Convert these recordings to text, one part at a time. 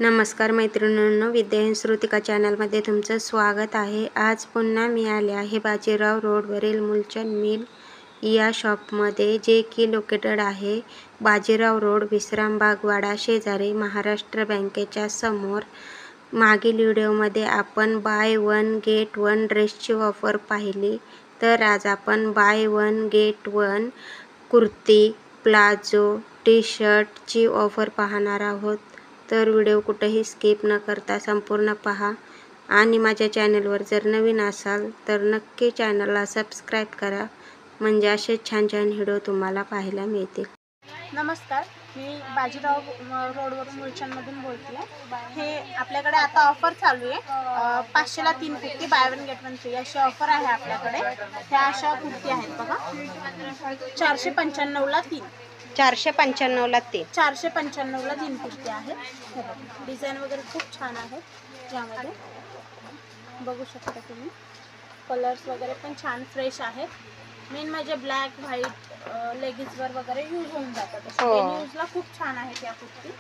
नमस्कार मैत्रिणींनो, विद्याहीन श्रुतिका चॅनलमध्ये तुमचं स्वागत आहे। आज पुन्हा मी आले आहे बाजीराव रोडवरील मूलचंद मिल या शॉपमध्ये, जे की लोकेटेड आहे बाजीराव रोड, विश्रामबाग वाडा शेजारी महाराष्ट्र बँकेच्या समोर। मागील व्हिडिओमध्ये आपण बाय वन गेट वन ड्रेसची ऑफर पाहिली, तर आज आपण buy one get one kurti, palazzo, T शर्टची ऑफर पाहणार आहोत। तर व्हिडिओ कुठेही स्किप न करता संपूर्ण पहा आणि माझ्या चॅनलवर जर नवीन असाल तर नक्की चॅनलला सबस्क्राईब करा, म्हणजे असे छान छान व्हिडिओ तुम्हाला पाहायला मिळतील। नमस्कार, मी बाजीराव रोडवरून मूलचंदमधून बोलते आहे। हे आपल्याकडे आता ऑफर चालू आहे। 500 ला 3 kurti, bye one get one free अशी ऑफर आहे आपल्याकडे। ह्या अशा कुर्ती आहेत बघा, 495 ला 3, 495 ला 3, 495 ला 3 कुर्ती आहेत। डिझाईन वगैरे खूप छान आहे, यामध्ये बघू शकता तुम्ही। कलर्स वगैरे पण छान फ्रेश आहेत। मेन म्हणजे ब्लॅक व्हाईट लेगिन्सवर वगैरे यूज होऊन जातात। यूजला खूप छान आहेत या कुर्ती।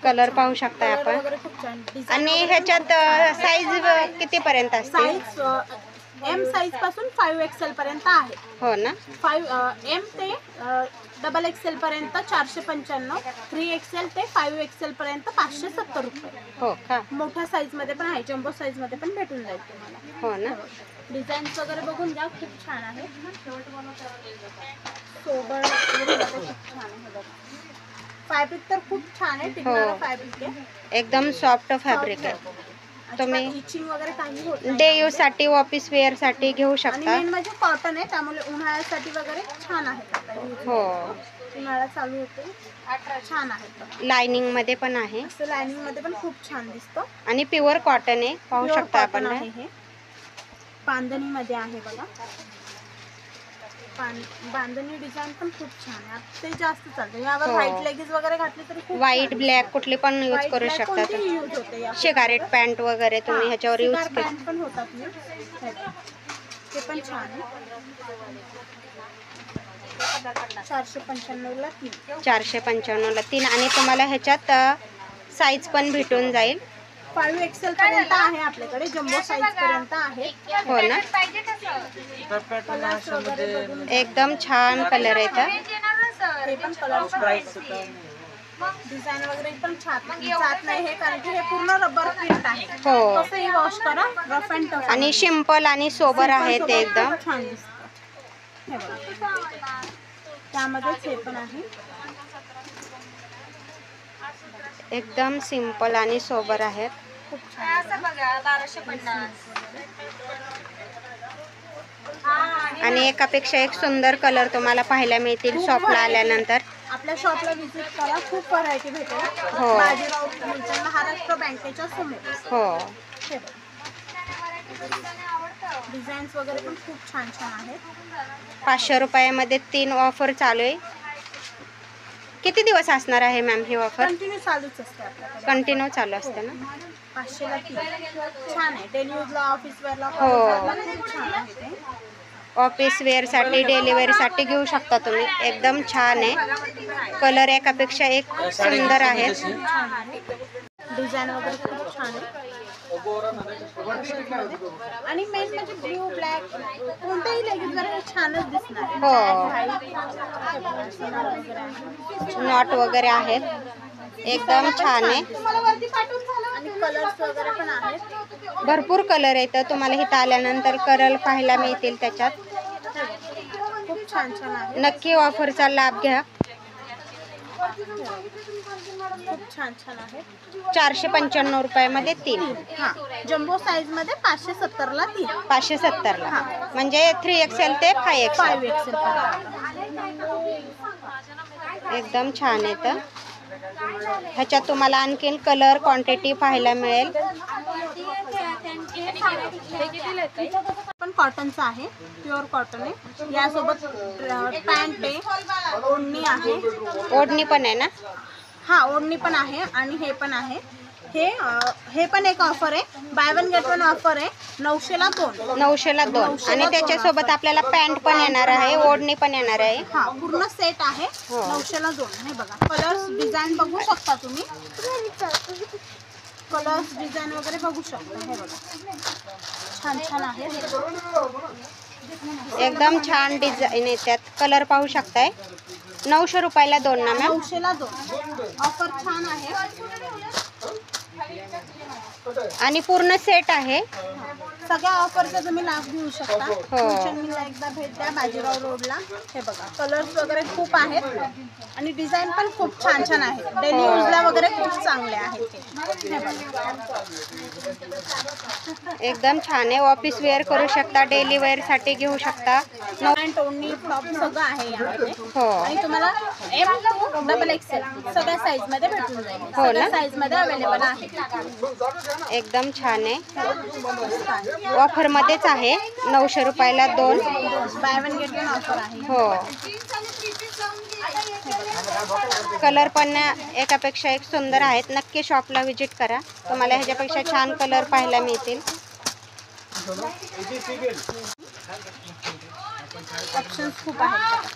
कलर पाहू शकता आपण वगैरे खूप छान। आणि ह्याच्यात साईज किती पर्यंत असते? साईज एम साईज पासून 5XL पर्यंत आहे। हो ना, 5M ते डबल XL पर्यंत 495, 3XL ते 5XL पर्यंत 570 रुपये। हो का? मोठ्या साईज मध्ये पण आहे, जम्बो साईज मध्ये पण भेटून जाईल तुम्हाला। हो ना, डिझाईन्स वगैरे बघून घ्या, खूप छान आहे। सोबर खूप छान आहे बघा। फॅब्रिक तर खूप छान आहे, टिकणारा फॅब्रिक आहे, एकदम सॉफ्ट फॅब्रिक आहे। तुम्ही इचिंग वगैरे काही होत नाही। डे यूज साठी, ऑफिस वेअर साठी घेऊ शकता। आणि मेन म्हणजे कॉटन आहे, त्यामुळे उन्हाळ्यासाठी वगैरे छान आहे। हो, उन्हाळा चालू होते, छान आहे। लाइनिंग मध्ये पण आहे, असं लाइनिंग मध्ये पण खूप छान दिसतं। आणि प्युअर कॉटन आहे, पाहू शकता आपण। हे बांधणी मध्ये आहे बघा, बांधणी डिझाइन पण खूप छान आहे। ते जास्त चालते। यावर व्हाईट लेगिन्स वगैरे घातली तरी खूप व्हाईट ब्लॅक कुठली पण यूज करू शकता तुम्ही। शिगारेट पॅन्ट वगैरे तुम्ही ह्याच्यावर यूज पॅन्ट पण होतात ते पण छान आहे। 495 ला 3, 495 ला 3, आणि तुम्हाला ह्याच्यात साईज पण भेटून जाईल। 5XL पर्यंत आहे आपल्याकडे, जम्बो साईज पर्यंत आहे। हो ना, एकदम छान कलर आहे। हे पण कलर डिझाइन वगैरे पण छान जात नाही हे, कारण की हे पूर्ण रबर प्रिंट आहे। हो, कसंही वॉश करा, रफ अँड टफ आणि सिंपल आणि सोबर आहे ते, एकदम छान दिसतं। त्यामध्येच हे पण आहे, एकदम सिंपल आणि सोबर आहेत। खूप छान। 1250 आणि एकापेक्षा एक सुंदर कलर तुम्हाला पाहायला मिळतील शॉपला आल्यानंतर। आपल्या शॉपला व्हिजिट करा, खूप व्हरायटी भेटेल। हो, बाजीराव मूलचंद, महाराष्ट्र बँकेच्या समोर। हो, डिझाईन्स वगैरे पण खूप छान छान आहेत। 500 रुपयामध्ये 3 ऑफर चालू आहे। किती दिवस असणार आहे मॅम ही ऑफर? कंटिन्यू चालूच असते आपल्याकडे, कंटिन्यू चालू असते ना। 500 ला 3 छान आहे। डेली यूजला, ऑफिस वेअरला खूप छान आहे ते। ऑफिस वेअर साठी, डेली वेअर साठी घेऊ शकता तुम्ही। एकदम छान आहे, कलर एकापेक्षा एक सुंदर आहे। डिझाइन वगैरे खूप छान आहे। आणि मेन म्हणजे ब्ल्यू ब्लॅक कोणत्याही लेगिन्सवर छानच दिसणार। हो, नॉट वगैरे आहेत, एकदम छान आहे। आणि कलर्स वगैरे पण आहेत, भरपूर कलर आहेत, तुम्हाला इथं आल्यानंतर कलर पाहायला मिळतील त्याच्यात। खूप छान छान आहे। नक्की ऑफरचा लाभ घ्या, खूप छान छान आहे। 495 रुपयामध्ये 3, जम्बो साईज मध्ये 570 ला 3, 570 ला, म्हणजे 3XL ते 5XL। एकदम छान आहे। तर ह्याच्यात तुम्हाला आणखीन कलर क्वांटिटी पाहायला मिळेल। पण कॉटनचा आहे, प्युअर कॉटन आहे। यासोबत पॅन्ट आहे, ओढणी आहे। ओढणी पण आहे ना? हा, ओढणी पण आहे आणि हे पण आहे। हे पण एक ऑफर आहे, buy one get one offer आहे. 900ला 2. 900ला 2. आणि त्याच्यासोबत आपल्याला पॅन्ट पण येणार आहे, ओढणी पण येणार आहे. हा, पूर्ण सेट आहे. 900ला 2. हे बघा, कलर्स डिझाईन बघू शकता तुम्ही. कलर्स डिझाईन वगैरे बघू शकता. हे बघा, छान छान आहे. एकदम छान डिझाईन येतात. कलर पाहू शकताय. 900 रुपयाला 2 ना मॅम? 900ला 2. ऑफर छान आहे आणि पूर्ण सेट आहे. सगळ्या ऑफरचा तुम्ही लाभ घेऊ शकता. मिलला एकदा भेट द्या बाजीराव रोडला. हे बघा, कलर्स वगैरे खूप आहेत आणि डिझाईन पण खूप छान छान आहे. डेली यूजला वगैरे खूप चांगले आहेत हे बघा. एकदम छान आहे. ऑफिस वेअर करू शकता, डेली वेअर साठी घेऊ शकता. पॅन्ट, ओढणी, टॉप सगळं आहे यामध्ये. हो. आणि तुम्हाला M to XXL सगळ्या साईज मध्ये भेटून जाईल. हो ना? साईज मध्ये अवेलेबल आहे. एकदम छान आहे. ऑफर मध्येच आहे. 900 रुपयाला 2. Bye one get one offer आहे. हो. कलर पण एकापेक्षा एक सुंदर आहेत. नक्की शॉपला व्हिजिट करा, तुम्हाला ह्याच्यापेक्षा छान कलर पाहायला मिळतील. ऑप्शन्स खूप आहेत.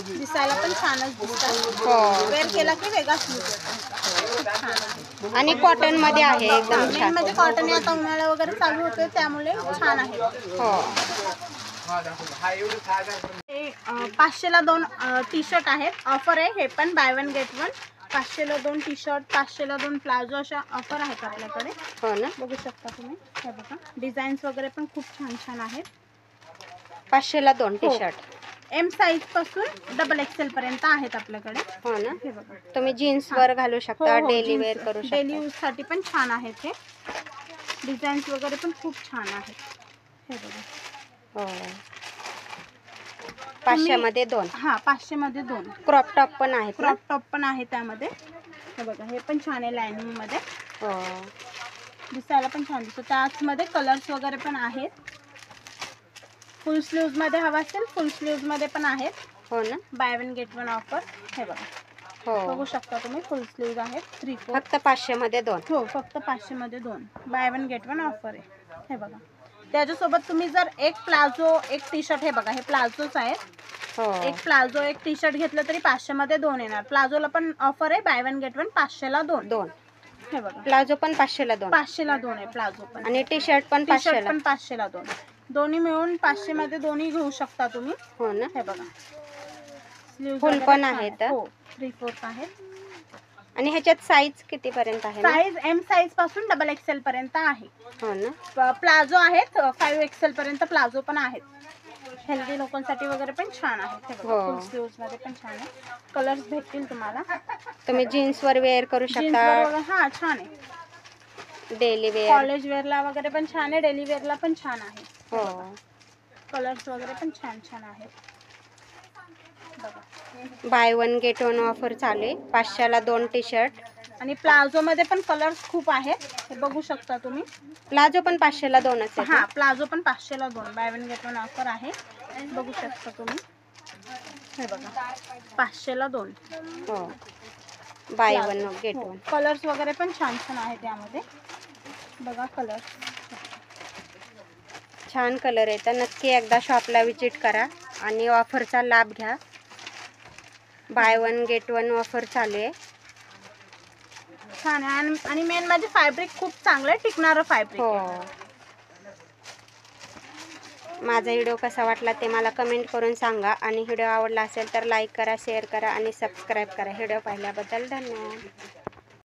दिसायला पण छानच दिसतात. हो. वेअर केला की वेगळाच लुक येतो. आणि कॉटन मध्ये आहे. एकदम छान. म्हणजे कॉटन या आता उन्हाळा वगैरे चालू होते त्यामुळे छान आहे. हो. 500ला 2 टी शर्ट आहेत. ऑफर आहे. हे पण बाय वन गेट वन. 500ला 2 टी शर्ट, 500ला 2 प्लाझो, अशा ऑफर आहेत आपल्याकडे. हो ना? बघू शकता तुम्ही. हे बघा, डिझाईन्स वगैरे पण खूप छान छान आहेत. 500ला 2 टी शर्ट. M साईज पासून XXL पर्यंत आहेत आपल्याकडे. हो ना? हे बघा, तुम्ही जीन्स वर घालू शकता, डेली वेअर करू डेली शकता. यूज साठी पण छान आहेत. हे डिझाईन्स वगैरे पण खूप छान आहेत. हे बघा. हो. 500 मध्ये 2. हा, 500 मध्ये 2. क्रॉप टॉप पण आहेत ना? क्रॉप टॉप पण आहे त्यामध्ये. हे बघा, हे पण छान आहे लाइनिंग मध्ये. हो. दिसायला पण छान दिसतो. त्याच मध्ये कलर्स वगैरे पण आहेत. फुल स्लीव्ज मध्ये हवा असेल, फुल स्लीव्ज मध्ये पण आहेत. हो ना? Bye one get one offer. हे बघा, हो. बघू शकता तुम्ही. फुल स्लीव्ज आहेत. 3/4. फक्त 500 मध्ये 2. हो, फक्त 500 मध्ये 2. Bye one get one offer आहे. हे बघा, त्याच्यासोबत तुम्ही जर एक प्लाझो, एक टी शर्ट, हे बघा, हे प्लाझोच आहेत. हो. एक प्लाझो, एक टी शर्ट घेतलं तरी 500 मध्ये 2 येणार. प्लाझोला पण ऑफर आहे. Buy one get one. 500ला 2. हे बघा, प्लाझो पण 500ला 2. 500ला 2 आहे प्लाझो पण. आणि टी शर्ट पण टी शर्ट 500ला. पण 500ला 2. दोन्ही मिळून 500 मध्ये दोन्ही घेऊ शकता तुम्ही. हो ना? हे बघा, स्लीव्ज फुल वगैरे पण छान आहेत. हो, 3/4 आहेत. आणि ह्याच्यात साईज किती पर्यंत आहे? साईज M साईज पासून XXL पर्यंत आहे. हो ना? प्लाझो आहेत. 5XL पर्यंत प्लाझो पण आहेत. हेल्दी लोकांसाठी वगैरे पण छान आहेत. हे बघा, फुल स्लीव्ज मध्ये पण छान आहे. कलर्स भेटतील तुम्हाला. तुम्ही जीन्स वर वेअर करू जीन्स शकता, वगैरे हा छान आहे. Daily wear. कॉलेज वेअरला वगैरे पण छान आहे. डेली वेअरला पण छान आहे. हो. कलर्स वगैरे पण छान छान आहेत. बघा, bye one get one offer चालू आहे. 500ला 2 टी शर्ट. आणि प्लाझो मध्ये पण कलर्स खूप आहेत. हे बघू शकता तुम्ही. प्लाझो पण 500ला 2च आहे. हा, प्लाझो पण 500ला 2. Bye one get one offer आहे. बघू शकता तुम्ही. हे बघा, 500ला 2. हो. Bye one get one. Colours वगैरे पण छान छान आहेत यामध्ये. बघा, कलर्स छान कलर आहे. तर नक्की एकदा शॉपला व्हिजिट करा आणि ऑफरचा लाभ घ्या. Bye one get one offer चालू आहे. छान आहे. आणि मेन म्हणजे फॅब्रिक खूप चांगलं आहे, टिकणारं फॅब्रिक. हो. माझा व्हिडिओ कसा वाटला ते मला कमेंट करून सांगा. आणि व्हिडिओ आवडला असेल तर लाईक करा, शेअर करा आणि सबस्क्राईब करा. व्हिडिओ पाहिल्याबद्दल धन्यवाद.